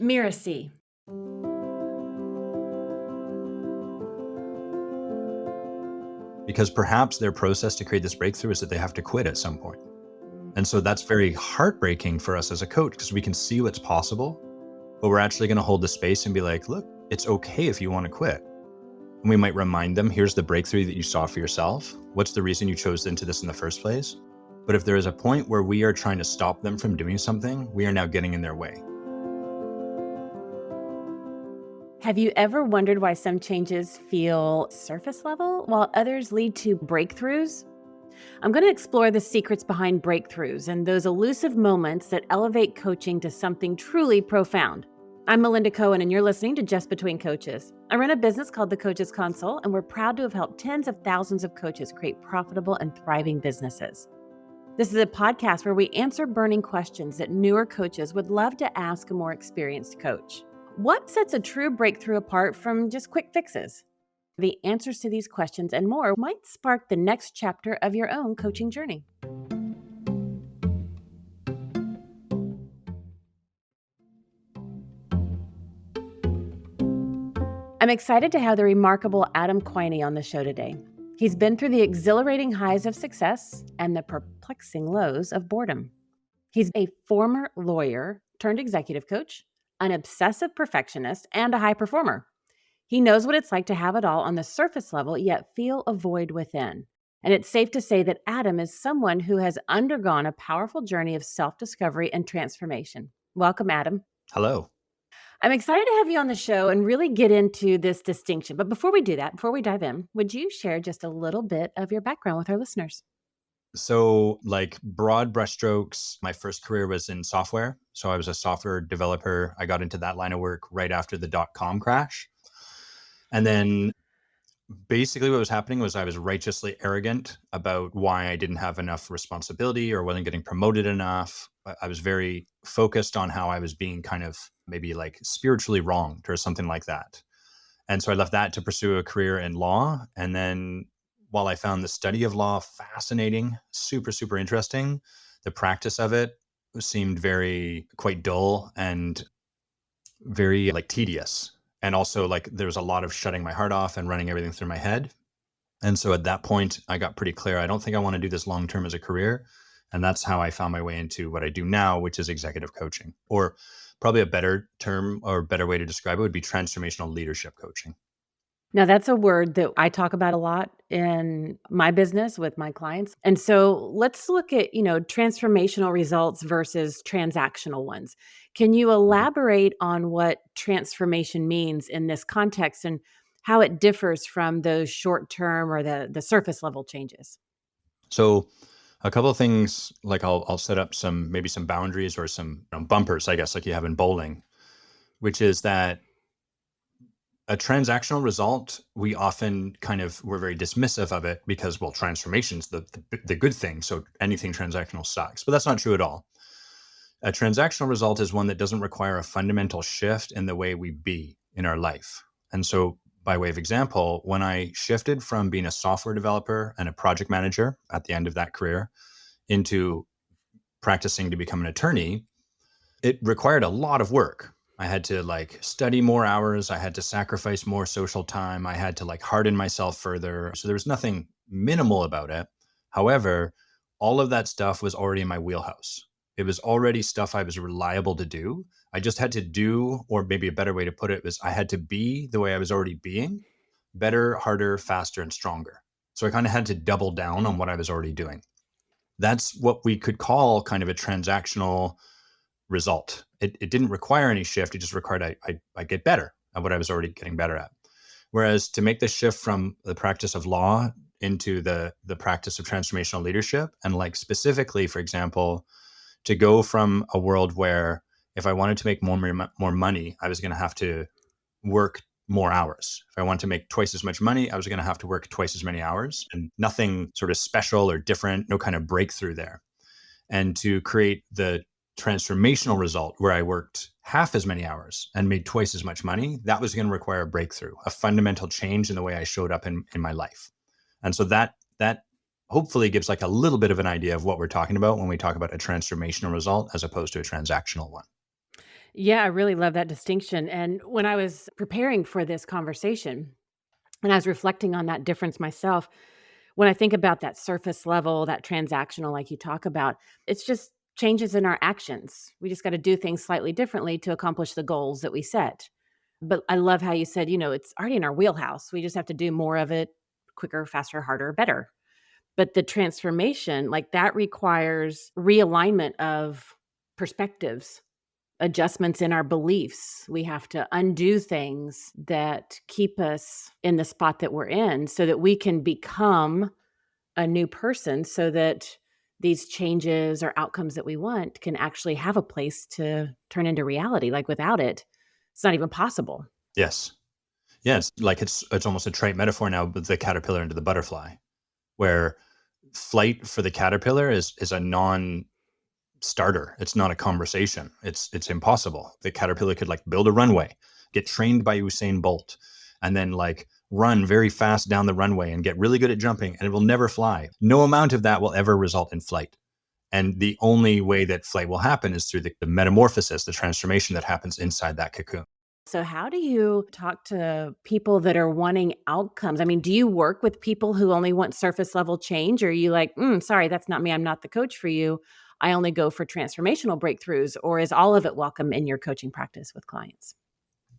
Mirasee. Because perhaps their process to create this breakthrough is that they have to quit at some point. And so that's very heartbreaking for us as a coach because we can see what's possible, but we're actually going to hold the space and be like, look, it's okay if you want to quit. And we might remind them, here's the breakthrough that you saw for yourself. What's the reason you chose into this in the first place? But if there is a point where we are trying to stop them from doing something, we are now getting in their way. Have you ever wondered why some changes feel surface level while others lead to breakthroughs? I'm going to explore the secrets behind breakthroughs and those elusive moments that elevate coaching to something truly profound. I'm Melinda Cohen, and you're listening to Just Between Coaches. I run a business called The Coaches Console, and we're proud to have helped tens of thousands of coaches create profitable and thriving businesses. This is a podcast where we answer burning questions that newer coaches would love to ask a more experienced coach. What sets a true breakthrough apart from just quick fixes? The answers to these questions and more might spark the next chapter of your own coaching journey. I'm excited to have the remarkable Adam Quiney on the show today. He's been through the exhilarating highs of success and the perplexing lows of boredom. He's a former lawyer turned executive coach, an obsessive perfectionist, and a high performer. He knows what it's like to have it all on the surface level, yet feel a void within. And it's safe to say that Adam is someone who has undergone a powerful journey of self-discovery and transformation. Welcome, Adam. Hello. I'm excited to have you on the show and really get into this distinction. But before we do that, before we dive in, would you share just a little bit of your background with our listeners? So like broad brushstrokes, my first career was in software. So I was a software developer. I got into that line of work right after the dot-com crash. And then basically what was happening was I was righteously arrogant about why I didn't have enough responsibility or wasn't getting promoted enough. I was very focused on how I was being kind of maybe like spiritually wronged or something like that. And so I left that to pursue a career in law. And then while I found the study of law fascinating, super, super interesting, the practice of it seemed quite dull and very like tedious. And also like there was a lot of shutting my heart off and running everything through my head. And so at that point, I got pretty clear. I don't think I want to do this long-term as a career. And that's how I found my way into what I do now, which is executive coaching. Or probably a better term or better way to describe it would be transformational leadership coaching. Now, that's a word that I talk about a lot in my business with my clients. And so let's look at, transformational results versus transactional ones. Can you elaborate on what transformation means in this context and how it differs from those short-term or the surface level changes? So a couple of things, like I'll set up maybe some boundaries or some bumpers, I guess, like you have in bowling, which is that a transactional result, we often we're very dismissive of it because, well, transformation's the good thing. So anything transactional sucks, but that's not true at all. A transactional result is one that doesn't require a fundamental shift in the way we be in our life. And so by way of example, when I shifted from being a software developer and a project manager at the end of that career into practicing to become an attorney, it required a lot of work. I had to study more hours. I had to sacrifice more social time. I had to harden myself further. So there was nothing minimal about it. However, all of that stuff was already in my wheelhouse. It was already stuff I was reliable to do. I just had to do, or maybe a better way to put it was I had to be the way I was already being, better, harder, faster, and stronger. So I kind of had to double down on what I was already doing. That's what we could call kind of a transactional result. It didn't require any shift. It just required I get better at what I was already getting better at. Whereas to make the shift from the practice of law into the practice of transformational leadership, and specifically, for example, to go from a world where if I wanted to make more money, I was going to have to work more hours. If I wanted to make twice as much money, I was going to have to work twice as many hours, and nothing sort of special or different, no kind of breakthrough there. And to create the transformational result where I worked half as many hours and made twice as much money, that was going to require a breakthrough, a fundamental change in the way I showed up in my life. And so that hopefully gives a little bit of an idea of what we're talking about when we talk about a transformational result as opposed to a transactional one. Yeah, I really love that distinction. And when I was preparing for this conversation and I was reflecting on that difference myself, when I think about that surface level, that transactional, like you talk about, it's just changes in our actions. We just got to do things slightly differently to accomplish the goals that we set. But I love how you said, it's already in our wheelhouse. We just have to do more of it quicker, faster, harder, better. But the transformation, like that requires realignment of perspectives, adjustments in our beliefs. We have to undo things that keep us in the spot that we're in so that we can become a new person so that these changes or outcomes that we want can actually have a place to turn into reality. Like without it, it's not even possible. Yes. Yes. Like it's almost a trite metaphor now with the caterpillar into the butterfly, where flight for the caterpillar is a non-starter. It's not a conversation. It's impossible. The caterpillar could like build a runway, get trained by Usain Bolt, and then like run very fast down the runway and get really good at jumping, and it will never fly. No amount of that will ever result in flight. And the only way that flight will happen is through the metamorphosis, the transformation that happens inside that cocoon. So, how do you talk to people that are wanting outcomes? I mean, do you work with people who only want surface level change? Or are you like, sorry, that's not me. I'm not the coach for you. I only go for transformational breakthroughs. Or is all of it welcome in your coaching practice with clients?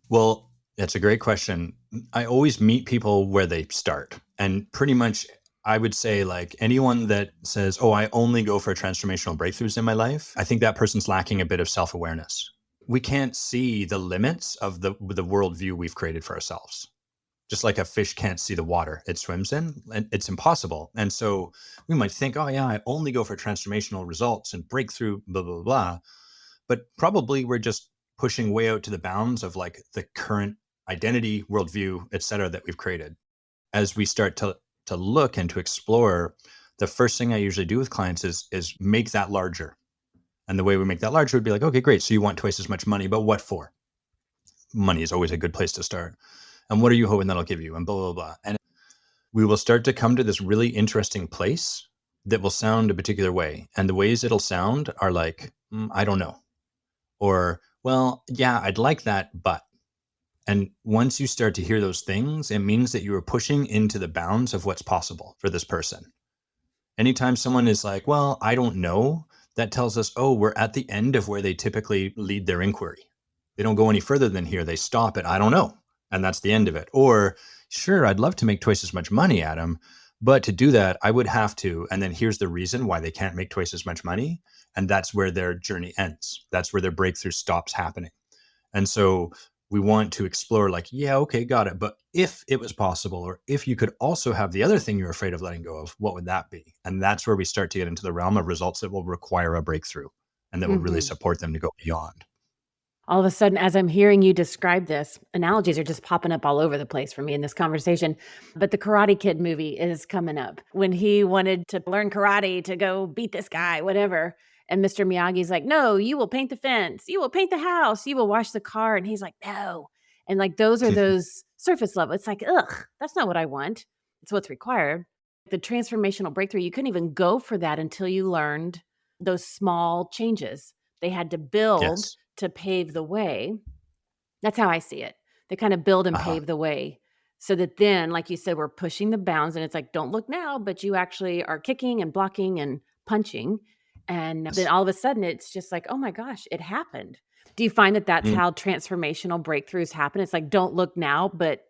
Well, that's a great question. I always meet people where they start. And pretty much, I would say, like anyone that says, oh, I only go for transformational breakthroughs in my life, I think that person's lacking a bit of self awareness. We can't see the limits of the worldview we've created for ourselves. Just like a fish can't see the water it swims in, and it's impossible. And so we might think, oh, yeah, I only go for transformational results and breakthrough, blah, blah, blah. But probably we're just pushing way out to the bounds of like the current identity, worldview, et cetera, that we've created. As we start to look and to explore, the first thing I usually do with clients is make that larger. And the way we make that larger would be like, okay, great. So you want twice as much money, but what for? Money is always a good place to start. And what are you hoping that'll give you? And blah, blah, blah. And we will start to come to this really interesting place that will sound a particular way. And the ways it'll sound are like, I don't know. Or, well, yeah, I'd like that, but. And once you start to hear those things, it means that you are pushing into the bounds of what's possible for this person. Anytime someone is like, well, I don't know, that tells us, oh, we're at the end of where they typically lead their inquiry. They don't go any further than here. They stop at, I don't know. And that's the end of it. Or, sure, I'd love to make twice as much money, Adam, but to do that, I would have to. And then here's the reason why they can't make twice as much money. And that's where their journey ends. That's where their breakthrough stops happening. And so we want to explore like, yeah, okay, got it. But if it was possible, or if you could also have the other thing you're afraid of letting go of, what would that be? And that's where we start to get into the realm of results that will require a breakthrough and that will really support them to go beyond. All of a sudden, as I'm hearing you describe this, analogies are just popping up all over the place for me in this conversation. But the Karate Kid movie is coming up when he wanted to learn karate to go beat this guy, whatever. And Mr. Miyagi's like, no, you will paint the fence. You will paint the house. You will wash the car. And he's like, no. And like, those are those surface level. It's like, ugh, that's not what I want. It's what's required. The transformational breakthrough, you couldn't even go for that until you learned those small changes. They had to build Yes. to pave the way. That's how I see it. They kind of build and Uh-huh. pave the way so that then, like you said, we're pushing the bounds and it's like, don't look now, but you actually are kicking and blocking and punching. And then Yes. all of a sudden it's just like, oh my gosh, it happened. Do you find that that's Mm. how transformational breakthroughs happen? It's like, don't look now, but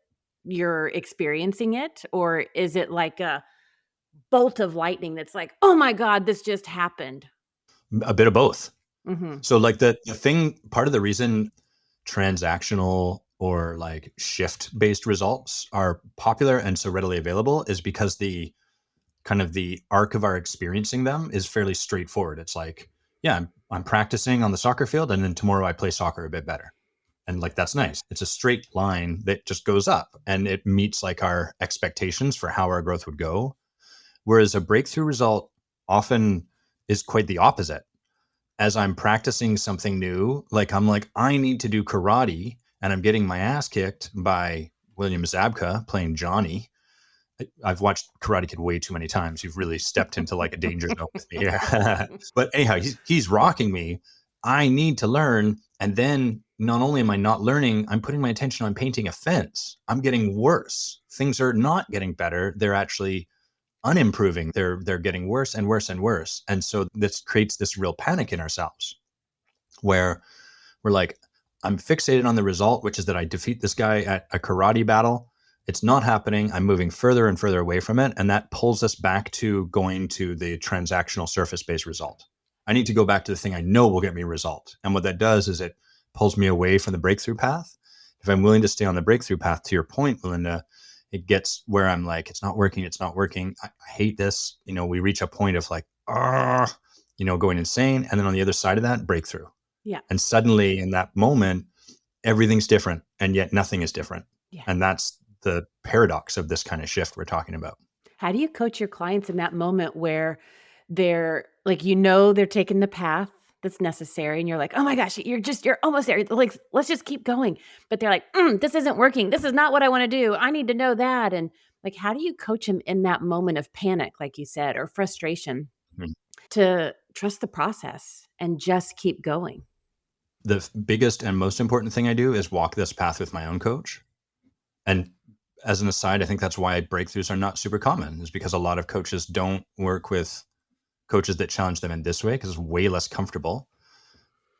you're experiencing it? Or is it like a bolt of lightning that's like, oh my God, this just happened? A bit of both. Hmm. So like the thing, part of the reason transactional or like shift based results are popular and so readily available is because the kind of the arc of our experiencing them is fairly straightforward. It's like, yeah, I'm practicing on the soccer field and then tomorrow I play soccer a bit better. And like, that's nice. It's a straight line that just goes up and it meets like our expectations for how our growth would go. Whereas a breakthrough result often is quite the opposite. As I'm practicing something new, like I'm like, I need to do karate and I'm getting my ass kicked by William Zabka playing Johnny. I've watched Karate Kid way too many times. You've really stepped into like a danger zone with me here. But anyhow, he's rocking me. I need to learn And then not only am I not learning, I'm putting my attention on painting a fence. I'm getting worse. Things are not getting better. They're actually unimproving. They're getting worse and worse and worse. And so this creates this real panic in ourselves where we're like, I'm fixated on the result, which is that I defeat this guy at a karate battle. It's not happening. I'm moving further and further away from it. And that pulls us back to going to the transactional surface-based result. I need to go back to the thing I know will get me a result. And what that does is it pulls me away from the breakthrough path. If I'm willing to stay on the breakthrough path, to your point, Melinda, it gets where I'm like, it's not working. It's not working. I hate this. We reach a point of like, going insane. And then on the other side of that, breakthrough. Yeah. And suddenly in that moment, everything's different and yet nothing is different. Yeah. And that's the paradox of this kind of shift we're talking about. How do you coach your clients in that moment where they're like, they're taking the path that's necessary and you're like, oh my gosh, you're almost there. Like, let's just keep going. But they're like, this isn't working. This is not what I want to do. I need to know that. And like, how do you coach them in that moment of panic, like you said, or frustration to trust the process and just keep going? The biggest and most important thing I do is walk this path with my own coach. And as an aside, I think that's why breakthroughs are not super common, is because a lot of coaches don't work with coaches that challenge them in this way because it's way less comfortable.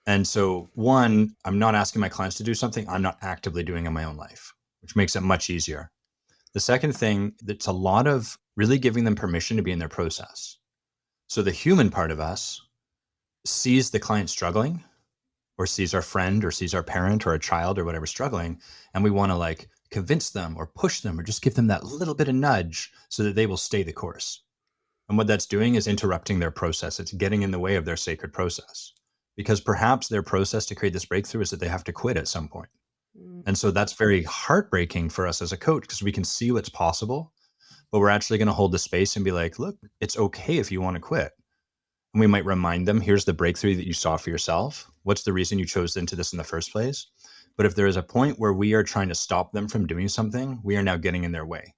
And so one, I'm not asking my clients to do something I'm not actively doing in my own life, which makes it much easier. The second thing, that's a lot of really giving them permission to be in their process. So the human part of us sees the client struggling, or sees our friend or sees our parent or a child or whatever struggling, and we want to like convince them or push them or just give them that little bit of nudge so that they will stay the course. And what that's doing is interrupting their process. It's getting in the way of their sacred process, because perhaps their process to create this breakthrough is that they have to quit at some point. And so that's very heartbreaking for us as a coach, because we can see what's possible, but we're actually going to hold the space and be like, look, it's okay if you want to quit. And we might remind them, here's the breakthrough that you saw for yourself. What's the reason you chose into this in the first place? But if there is a point where we are trying to stop them from doing something, we are now getting in their way.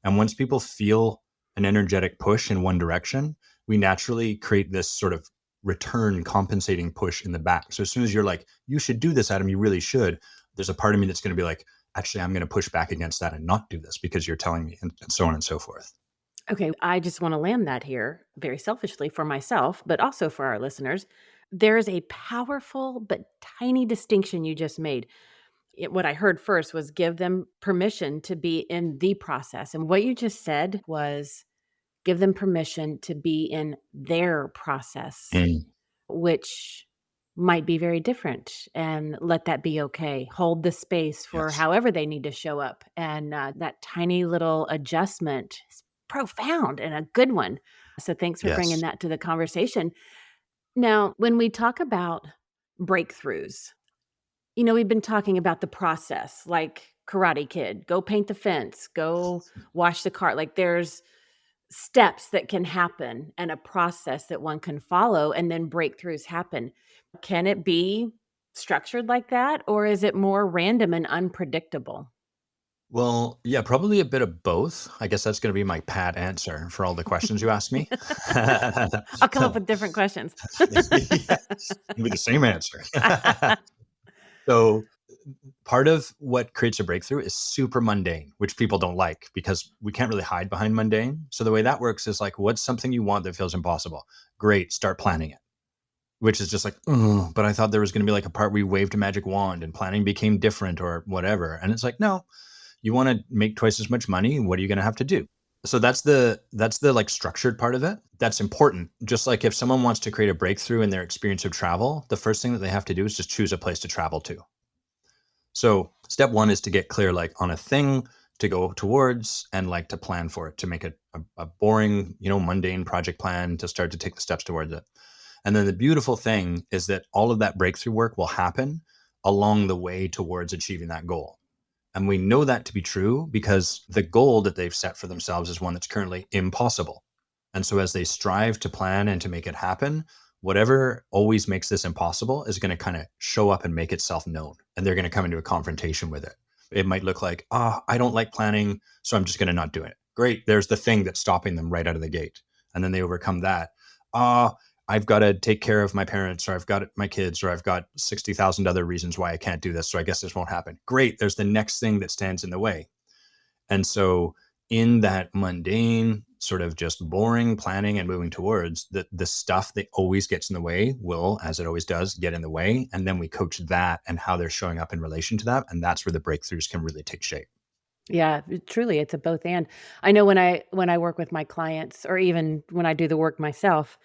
And once people feel an energetic push in one direction, we naturally create this sort of return compensating push in the back. So as soon as you're like, you should do this, Adam, you really should, there's a part of me that's going to be like, actually, I'm going to push back against that and not do this because you're telling me, and so on and so forth. Okay, I just want to land that here very selfishly for myself, but also for our listeners. There is a powerful but tiny distinction you just made. What I heard first was give them permission to be in the process. And what you just said was give them permission to be in their process, which might be very different, and let that be okay. Hold the space for however they need to show up. And that tiny little adjustment is profound and a good one. So thanks for bringing that to the conversation. Now, when we talk about breakthroughs, we've been talking about the process, like Karate Kid, go paint the fence, go wash the car. Like there's steps that can happen and a process that one can follow, and then breakthroughs happen. Can it be structured like that, or is it more random and unpredictable? Well, yeah, probably a bit of both. I guess that's going to be my pat answer for all the questions you asked me. I'll come up with different questions. Yes, it'll be the same answer. So part of what creates a breakthrough is super mundane, which people don't like because we can't really hide behind mundane. So the way that works is like, what's something you want that feels impossible? Great, start planning it. Which is just like, but I thought there was going to be like a part where you waved a magic wand and planning became different or whatever. And it's like, no, you want to make twice as much money. What are you going to have to do? So that's the like structured part of it. That's important. Just like if someone wants to create a breakthrough in their experience of travel, the first thing that they have to do is just choose a place to travel to. So step one is to get clear, like on a thing to go towards and like to plan for it, to make a boring, mundane project plan to start to take the steps towards it. And then the beautiful thing is that all of that breakthrough work will happen along the way towards achieving that goal. And we know that to be true because the goal that they've set for themselves is one that's currently impossible. And so as they strive to plan and to make it happen, whatever always makes this impossible is going to kind of show up and make itself known. And they're going to come into a confrontation with it. It might look like, I don't like planning, so I'm just going to not do it. Great. There's the thing that's stopping them right out of the gate. And then they overcome that. I've got to take care of my parents, or I've got my kids, or I've got 60,000 other reasons why I can't do this. So I guess this won't happen. Great. There's the next thing that stands in the way. And so in that mundane, sort of just boring planning and moving towards, the stuff that always gets in the way will, as it always does, get in the way. And then we coach that and how they're showing up in relation to that. And that's where the breakthroughs can really take shape. Yeah, truly, it's a both and. I know when I work with my clients, or even when I do the work myself,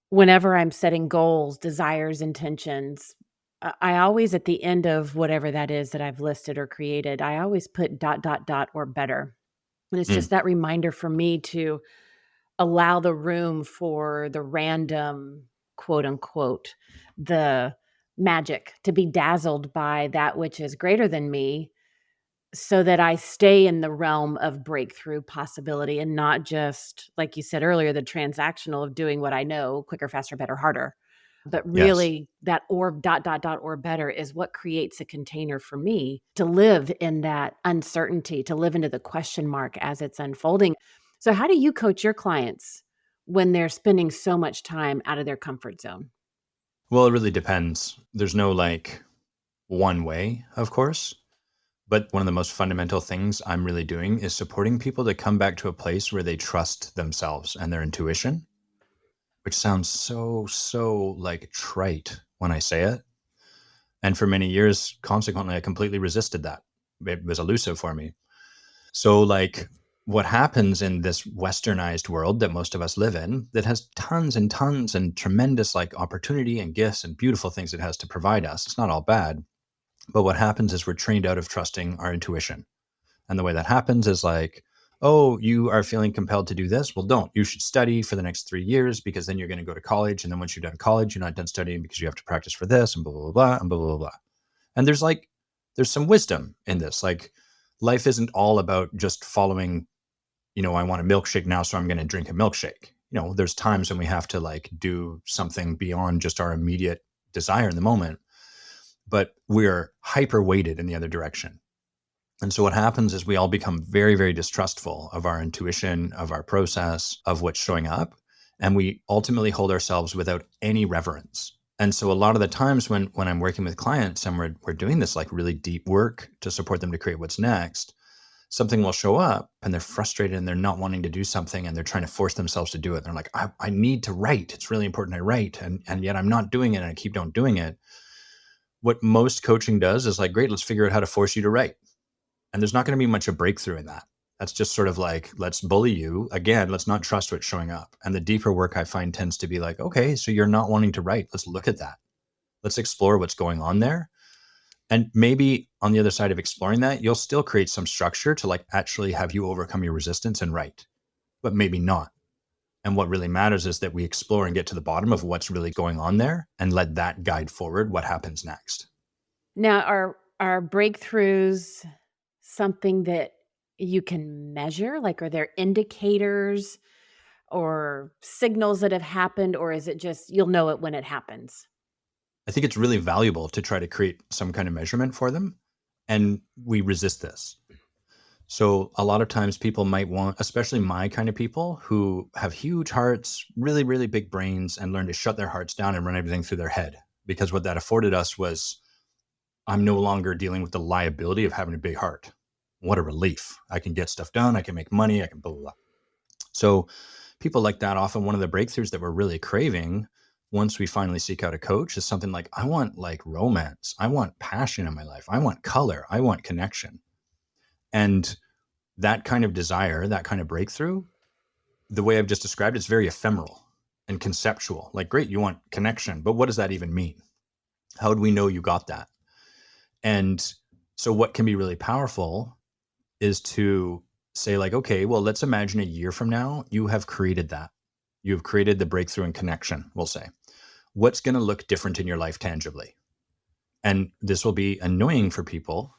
whenever I'm setting goals, desires, intentions, I always, at the end of whatever that is that I've listed or created, I always put dot, dot, dot, or better. And it's Mm, just that reminder for me to allow the room for the random, quote unquote, the magic, to be dazzled by that which is greater than me, so that I stay in the realm of breakthrough possibility and not just, like you said earlier, the transactional of doing what I know quicker, faster, better, harder. But yes. really, that or dot, dot, dot, or better is what creates a container for me to live in that uncertainty, to live into the question mark as it's unfolding. So, how do you coach your clients when they're spending so much time out of their comfort zone? Well, it really depends. There's no like one way, of course. But one of the most fundamental things I'm really doing is supporting people to come back to a place where they trust themselves and their intuition, which sounds so like trite when I say it. And for many years, consequently, I completely resisted that. It was elusive for me. So, like, what happens in this westernized world that most of us live in, that has tons and tons and tremendous like opportunity and gifts and beautiful things it has to provide us, it's not all bad. But what happens is we're trained out of trusting our intuition. And the way that happens is like, oh, you are feeling compelled to do this. Well, don't. You should study for the next 3 years, because then you're going to go to college. And then once you're done college, you're not done studying because you have to practice for this and blah, blah, blah, blah, and blah, blah, blah. And there's some wisdom in this. Like, life isn't all about just following, I want a milkshake now, so I'm going to drink a milkshake. There's times when we have to like do something beyond just our immediate desire in the moment, but we're hyper weighted in the other direction. And so what happens is we all become very, very distrustful of our intuition, of our process, of what's showing up. And we ultimately hold ourselves without any reverence. And so a lot of the times when I'm working with clients and we're doing this like really deep work to support them to create what's next, something will show up and they're frustrated and they're not wanting to do something and they're trying to force themselves to do it. They're like, I need to write. It's really important I write. And yet I'm not doing it and I keep on doing it. What most coaching does is like, great, let's figure out how to force you to write. And there's not going to be much of a breakthrough in that. That's just sort of like, let's bully you. Again, let's not trust what's showing up. And the deeper work I find tends to be like, okay, so you're not wanting to write. Let's look at that. Let's explore what's going on there. And maybe on the other side of exploring that, you'll still create some structure to like actually have you overcome your resistance and write, but maybe not. And what really matters is that we explore and get to the bottom of what's really going on there and let that guide forward what happens next. Now, are breakthroughs something that you can measure? Like, are there indicators or signals that have happened, or is it just you'll know it when it happens? I think it's really valuable to try to create some kind of measurement for them. And we resist this. So a lot of times people might want, especially my kind of people who have huge hearts, really, really big brains, and learn to shut their hearts down and run everything through their head. Because what that afforded us was, I'm no longer dealing with the liability of having a big heart. What a relief. I can get stuff done. I can make money. I can blah, blah, blah. So people like that, often one of the breakthroughs that we're really craving once we finally seek out a coach is something like, I want like romance. I want passion in my life. I want color. I want connection. And that kind of desire, that kind of breakthrough, the way I've just described, it's very ephemeral and conceptual. Like, great, you want connection, but what does that even mean? How do we know you got that? And so what can be really powerful is to say like, okay, well, let's imagine a year from now, you have created that. You've created the breakthrough and connection, we'll say. What's going to look different in your life tangibly? And this will be annoying for people,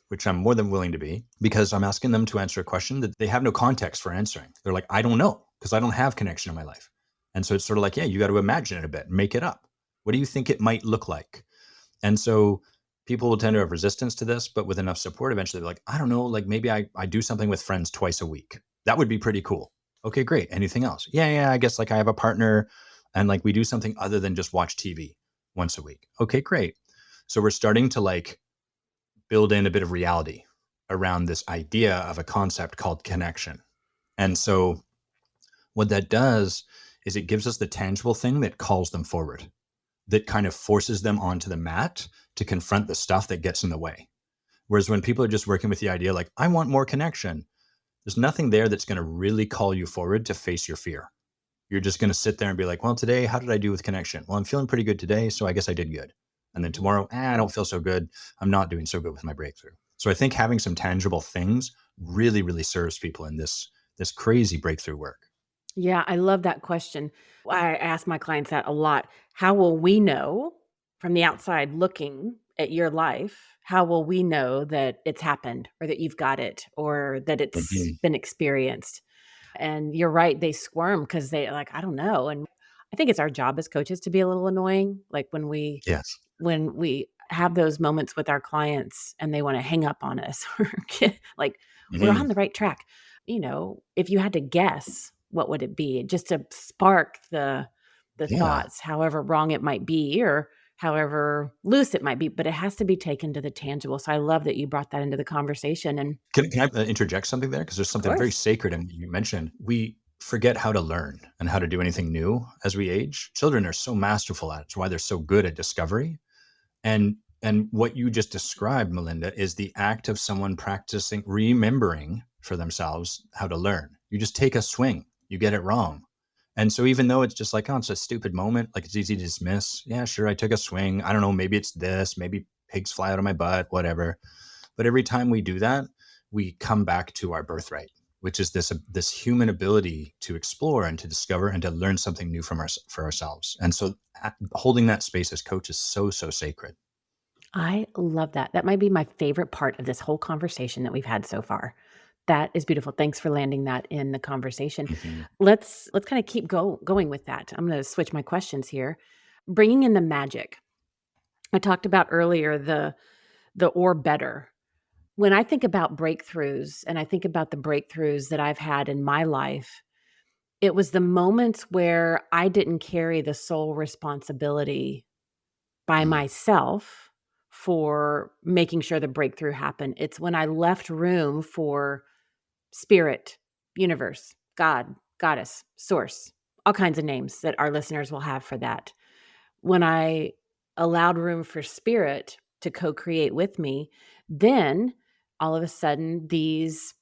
which I'm more than willing to be, because I'm asking them to answer a question that they have no context for answering. They're like, I don't know, because I don't have connection in my life. And so it's sort of like, yeah, you got to imagine it a bit, make it up. What do you think it might look like? And so people will tend to have resistance to this, but with enough support, eventually they're like, I don't know, like maybe I do something with friends twice a week. That would be pretty cool. Okay, great. Anything else? Yeah, I guess like I have a partner. And like we do something other than just watch TV once a week. Okay, great. So we're starting to like build in a bit of reality around this idea of a concept called connection. And so what that does is it gives us the tangible thing that calls them forward, that kind of forces them onto the mat to confront the stuff that gets in the way. Whereas when people are just working with the idea like, I want more connection, there's nothing there that's going to really call you forward to face your fear. You're just going to sit there and be like, well, today, how did I do with connection? Well, I'm feeling pretty good today, so I guess I did good. And then tomorrow, I don't feel so good. I'm not doing so good with my breakthrough. So I think having some tangible things really, really serves people in this crazy breakthrough work. Yeah, I love that question. I ask my clients that a lot. How will we know from the outside looking at your life? How will we know that it's happened or that you've got it or that it's Mhm. been experienced? And you're right, they squirm because they like, I don't know. And I think it's our job as coaches to be a little annoying. Like Yes. when we have those moments with our clients and they want to hang up on us or like we're Mhm. on the right track. If you had to guess, what would it be? Just to spark the Yeah. thoughts, however wrong it might be or however loose it might be, but it has to be taken to the tangible. So I love that you brought that into the conversation. And Can I interject something there? Because there's of something very course, sacred in what you mentioned. We forget how to learn and how to do anything new as we age. Children are so masterful at it. It's why they're so good at discovery. And what you just described, Melinda, is the act of someone practicing remembering for themselves how to learn. You just take a swing, you get it wrong. And so even though it's just like, oh, it's a stupid moment, like it's easy to dismiss. Yeah, sure, I took a swing. I don't know, maybe it's this, maybe pigs fly out of my butt, whatever. But every time we do that, we come back to our birthright, which is this human ability to explore and to discover and to learn something new for ourselves. And so holding that space as coach is so, so sacred. I love that. That might be my favorite part of this whole conversation that we've had so far. That is beautiful. Thanks for landing that in the conversation. Mhm. Let's kind of keep going with that. I'm going to switch my questions here. Bringing in the magic. I talked about earlier the or better. When I think about breakthroughs and I think about the breakthroughs that I've had in my life, it was the moments where I didn't carry the sole responsibility by Mm. myself for making sure the breakthrough happened. It's when I left room for spirit, universe, God, goddess, source, all kinds of names that our listeners will have for that. When I allowed room for spirit to co create with me, then all of a sudden, these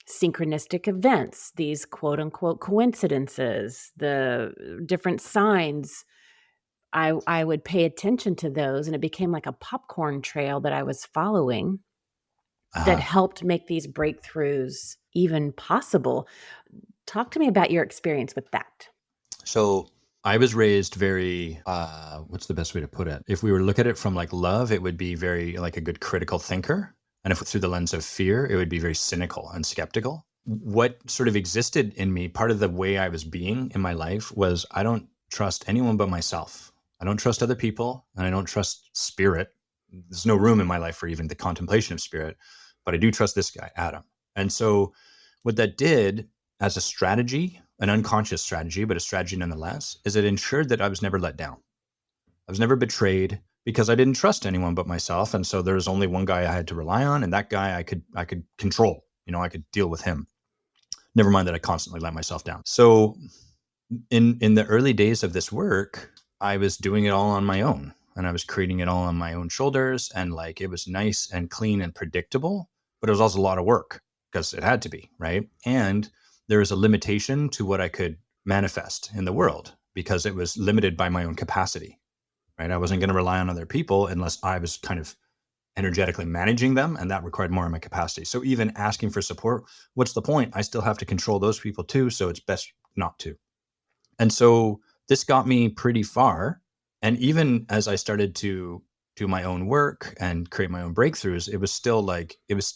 synchronistic events, these quote unquote coincidences, the different signs, I would pay attention to those and it became like a popcorn trail that I was following that Uh-huh. helped make these breakthroughs even possible. Talk to me about your experience with that. So I was raised very, what's the best way to put it? If we were to look at it from like love, it would be very like a good critical thinker. And if through the lens of fear, it would be very cynical and skeptical. What sort of existed in me, part of the way I was being in my life was I don't trust anyone but myself. I don't trust other people and I don't trust spirit. There's no room in my life for even the contemplation of spirit, but I do trust this guy, Adam. And so what that did as a strategy, an unconscious strategy, but a strategy nonetheless, is it ensured that I was never let down. I was never betrayed because I didn't trust anyone but myself. And so there was only one guy I had to rely on, and that guy I could control. I could deal with him. Never mind that I constantly let myself down. So in the early days of this work, I was doing it all on my own. And I was creating it all on my own shoulders. And like it was nice and clean and predictable, but it was also a lot of work because it had to be, right? And there was a limitation to what I could manifest in the world because it was limited by my own capacity, right? I wasn't going to rely on other people unless I was kind of energetically managing them, and that required more of my capacity. So even asking for support, what's the point? I still have to control those people too, so it's best not to. And so this got me pretty far. And even as I started to do my own work and create my own breakthroughs, it was still like, what's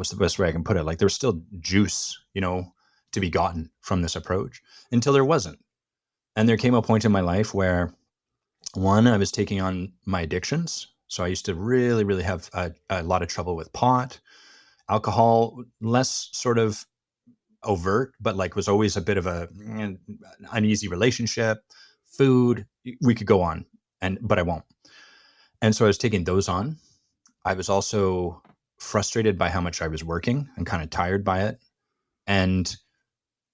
the best way I can put it? Like there was still juice, to be gotten from this approach until there wasn't. And there came a point in my life where one, I was taking on my addictions. So I used to really, really have a lot of trouble with pot, alcohol, less sort of overt, but like was always a bit of a uneasy relationship, food. We could go on, but I won't. And so I was taking those on. I was also frustrated by how much I was working and kind of tired by it. And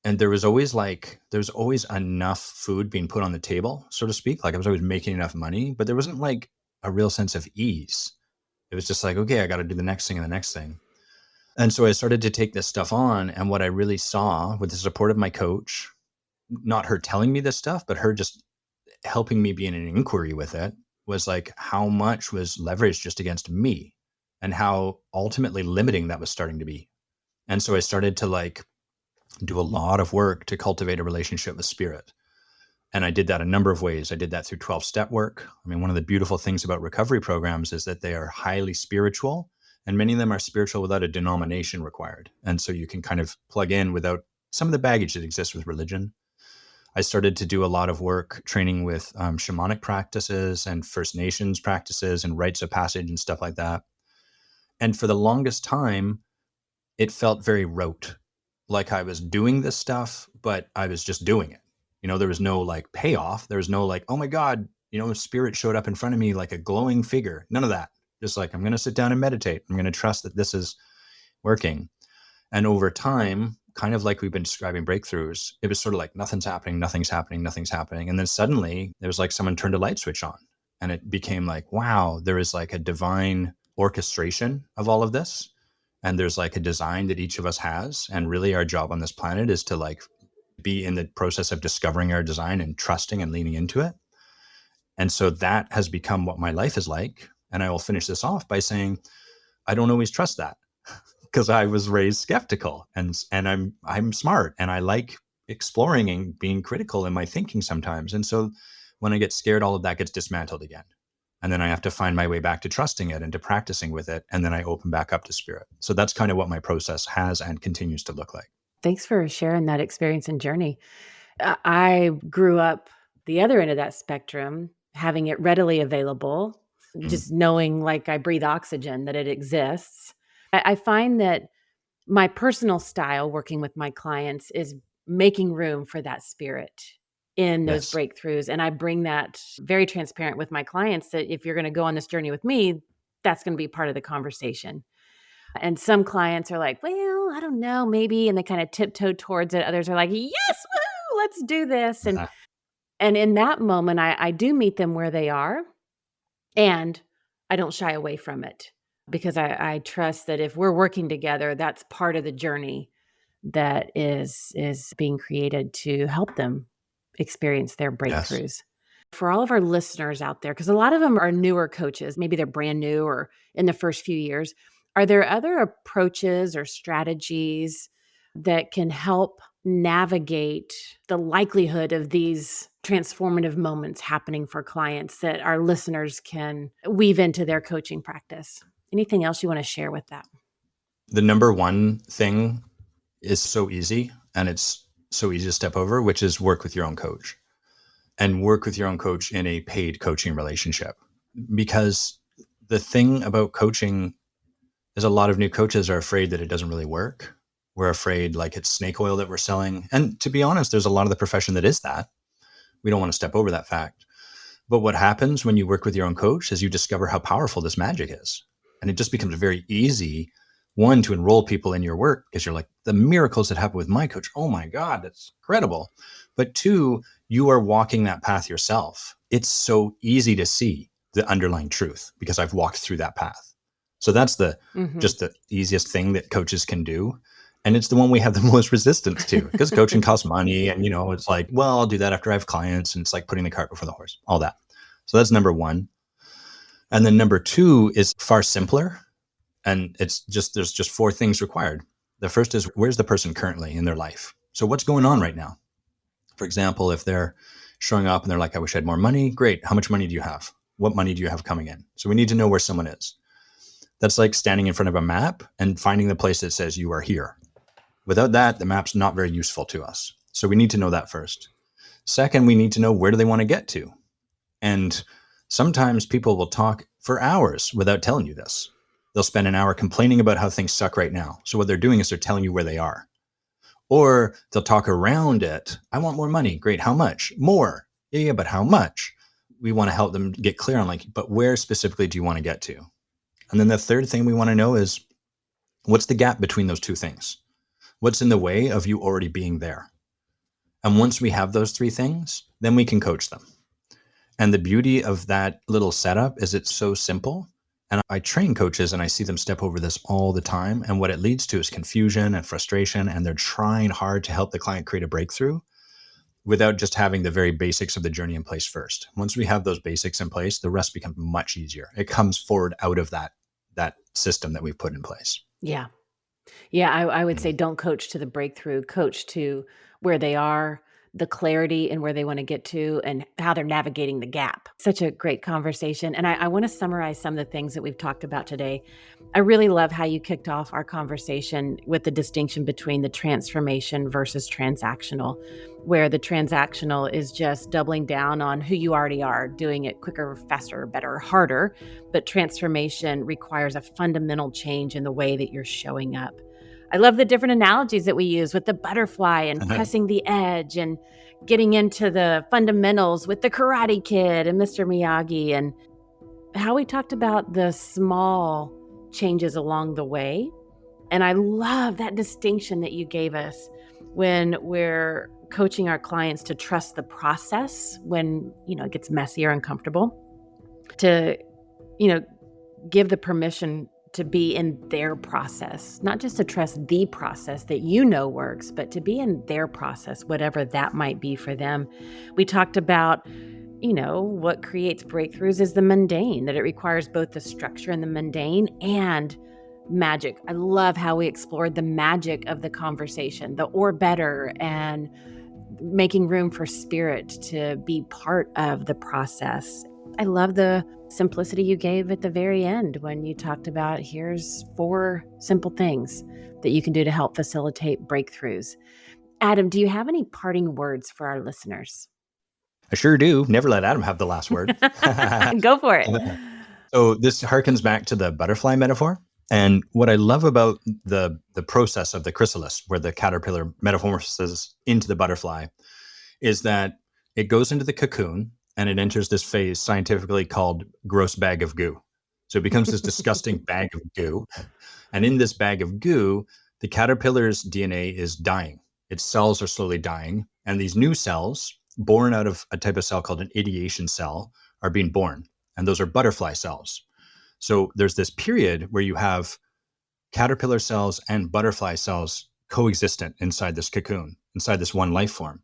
there was always enough food being put on the table, so to speak. Like I was always making enough money, but there wasn't like a real sense of ease. It was just like, okay, I got to do the next thing and the next thing. And so I started to take this stuff on. And what I really saw with the support of my coach, not her telling me this stuff, but her just helping me be in an inquiry with it, was like how much was leveraged just against me and how ultimately limiting that was starting to be. And so I started to like do a lot of work to cultivate a relationship with spirit. And I did that a number of ways. I did that through 12-step work. I mean, one of the beautiful things about recovery programs is that they are highly spiritual, and many of them are spiritual without a denomination required. And so you can kind of plug in without some of the baggage that exists with religion. I started to do a lot of work training with shamanic practices and First Nations practices and rites of passage and stuff like that. And for the longest time, it felt very rote, like I was doing this stuff, but I was just doing it. There was no like payoff. There was no like, oh my God, spirit showed up in front of me like a glowing figure. None of that. Just like, I'm going to sit down and meditate. I'm going to trust that this is working. And over time, kind of like we've been describing breakthroughs, it was sort of like nothing's happening. And then suddenly there was like someone turned a light switch on, and it became like, wow, there is like a divine orchestration of all of this. And there's like a design that each of us has. And really our job on this planet is to like be in the process of discovering our design and trusting and leaning into it. And so that has become what my life is like. And I will finish this off by saying, I don't always trust that because I was raised skeptical, and I'm smart and I like exploring and being critical in my thinking sometimes. And so when I get scared, all of that gets dismantled again. And then I have to find my way back to trusting it and to practicing with it. And then I open back up to spirit. So that's kind of what my process has and continues to look like. Thanks for sharing that experience and journey. I grew up the other end of that spectrum, having it readily available, just knowing like I breathe oxygen, that it exists. I find that my personal style working with my clients is making room for that spirit in those breakthroughs. And I bring that very transparent with my clients that if you're going to go on this journey with me, that's going to be part of the conversation. And some clients are like, well, I don't know, maybe. And they kind of tiptoe towards it. Others are like, yes, woo, let's do this. And in that moment, I do meet them where they are. And I don't shy away from it because I trust that if we're working together, that's part of the journey that is being created to help them experience their breakthroughs. Yes. For all of our listeners out there, because a lot of them are newer coaches, maybe they're brand new or in the first few years, are there other approaches or strategies that can help navigate the likelihood of these transformative moments happening for clients that our listeners can weave into their coaching practice? Anything else you want to share with that? The number one thing is so easy, and it's so easy to step over, which is work with your own coach. And work with your own coach in a paid coaching relationship. Because the thing about coaching is a lot of new coaches are afraid that it doesn't really work. We're afraid like it's snake oil that we're selling. And to be honest, there's a lot of the profession that is that. We don't want to step over that fact. But what happens when you work with your own coach is you discover how powerful this magic is. And it just becomes very easy, one, to enroll people in your work because you're like, the miracles that happen with my coach, oh my God, that's incredible. But two, you are walking that path yourself. It's so easy to see the underlying truth because I've walked through that path. So that's just the easiest thing that coaches can do. And it's the one we have the most resistance to because coaching costs money. And, it's like, well, I'll do that after I have clients. And it's like putting the cart before the horse, all that. So that's number one. And then number two is far simpler. And there's just four things required. The first is, where's the person currently in their life? So what's going on right now? For example, if they're showing up and they're like, I wish I had more money. Great. How much money do you have? What money do you have coming in? So we need to know where someone is. That's like standing in front of a map and finding the place that says you are here. Without that, the map's not very useful to us. So we need to know that first. Second, we need to know where do they want to get to? And sometimes people will talk for hours without telling you this. They'll spend an hour complaining about how things suck right now. So what they're doing is they're telling you where they are. Or they'll talk around it. I want more money. Great. How much? More. Yeah, but how much? We want to help them get clear on like, but where specifically do you want to get to? And then the third thing we want to know is, what's the gap between those two things? What's in the way of you already being there? And once we have those three things, then we can coach them. And the beauty of that little setup is it's so simple. And I train coaches and I see them step over this all the time. And what it leads to is confusion and frustration. And they're trying hard to help the client create a breakthrough without just having the very basics of the journey in place first. Once we have those basics in place, the rest becomes much easier. It comes forward out of that system that we've put in place. Yeah. Yeah, I would say don't coach to the breakthrough, coach to where they are, the clarity and where they want to get to, and how they're navigating the gap. Such a great conversation. And I want to summarize some of the things that we've talked about today. I really love how you kicked off our conversation with the distinction between the transformation versus transactional, where the transactional is just doubling down on who you already are, doing it quicker, faster, better, harder. But transformation requires a fundamental change in the way that you're showing up. I love the different analogies that we use with the butterfly and pressing the edge and getting into the fundamentals with the Karate Kid and Mr. Miyagi, and how we talked about the small changes along the way. And I love that distinction that you gave us when we're coaching our clients to trust the process when, it gets messy or uncomfortable, to, give the permission to be in their process, not just to trust the process that works, but to be in their process, whatever that might be for them. We talked about, what creates breakthroughs is the mundane, that it requires both the structure and the mundane and magic. I love how we explored the magic of the conversation, the or better, and making room for spirit to be part of the process. I love the simplicity you gave at the very end when you talked about here's 4 simple things that you can do to help facilitate breakthroughs. Adam, do you have any parting words for our listeners? I sure do. Never let Adam have the last word. Go for it. So this harkens back to the butterfly metaphor. And what I love about the process of the chrysalis, where the caterpillar metamorphoses into the butterfly, is that it goes into the cocoon and it enters this phase scientifically called gross bag of goo. So it becomes this disgusting bag of goo. And in this bag of goo, the caterpillar's DNA is dying. Its cells are slowly dying. And these new cells, born out of a type of cell called an ideation cell, are being born. And those are butterfly cells. So there's this period where you have caterpillar cells and butterfly cells coexistent inside this cocoon, inside this one life form.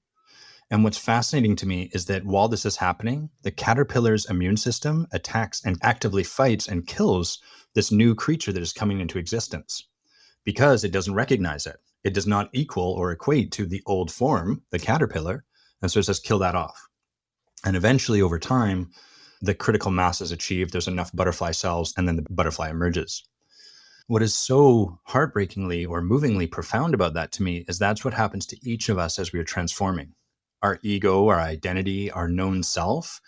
And what's fascinating to me is that while this is happening, the caterpillar's immune system attacks and actively fights and kills this new creature that is coming into existence because it doesn't recognize it. It does not equal or equate to the old form, the caterpillar. And so it says, kill that off. And eventually over time, the critical mass is achieved. There's enough butterfly cells and then the butterfly emerges. What is so heartbreakingly or movingly profound about that to me is that's what happens to each of us as we are transforming. Our ego, our identity, our known self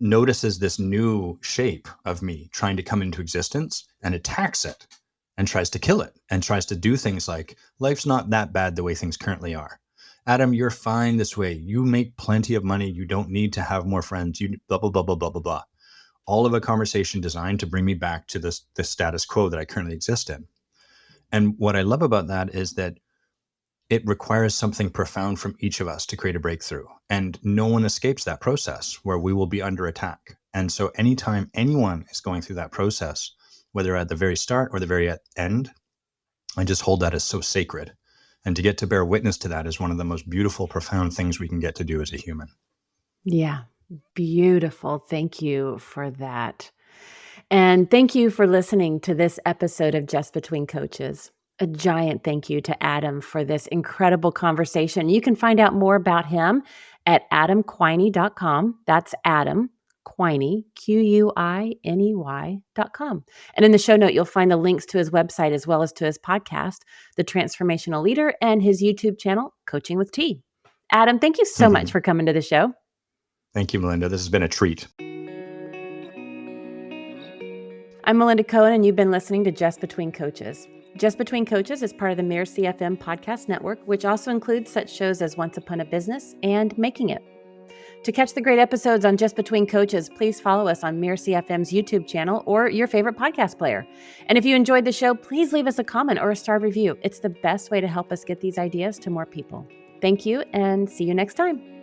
notices this new shape of me trying to come into existence and attacks it and tries to kill it and tries to do things like, life's not that bad the way things currently are. Adam, you're fine this way. You make plenty of money. You don't need to have more friends. You blah, blah, blah, blah, blah, blah, blah. All of a conversation designed to bring me back to the status quo that I currently exist in. And what I love about that is that it requires something profound from each of us to create a breakthrough. And no one escapes that process where we will be under attack. And so anytime anyone is going through that process, whether at the very start or the very end, I just hold that as so sacred. And to get to bear witness to that is one of the most beautiful, profound things we can get to do as a human. Yeah, beautiful. Thank you for that. And thank you for listening to this episode of Just Between Coaches. A giant thank you to Adam for this incredible conversation. You can find out more about him at adamquiney.com. That's Adam Quiney, Quiney.com. And in the show note, you'll find the links to his website as well as to his podcast, The Transformational Leader, and his YouTube channel, Coaching with T. Adam, thank you so much for coming to the show. Thank you, Melinda. This has been a treat. I'm Melinda Cohen, and you've been listening to Just Between Coaches. Just Between Coaches is part of the Mirasee FM podcast network, which also includes such shows as Once Upon a Business and Making It. To catch the great episodes on Just Between Coaches, please follow us on Mirasee FM's YouTube channel or your favorite podcast player. And if you enjoyed the show, please leave us a comment or a star review. It's the best way to help us get these ideas to more people. Thank you, and see you next time.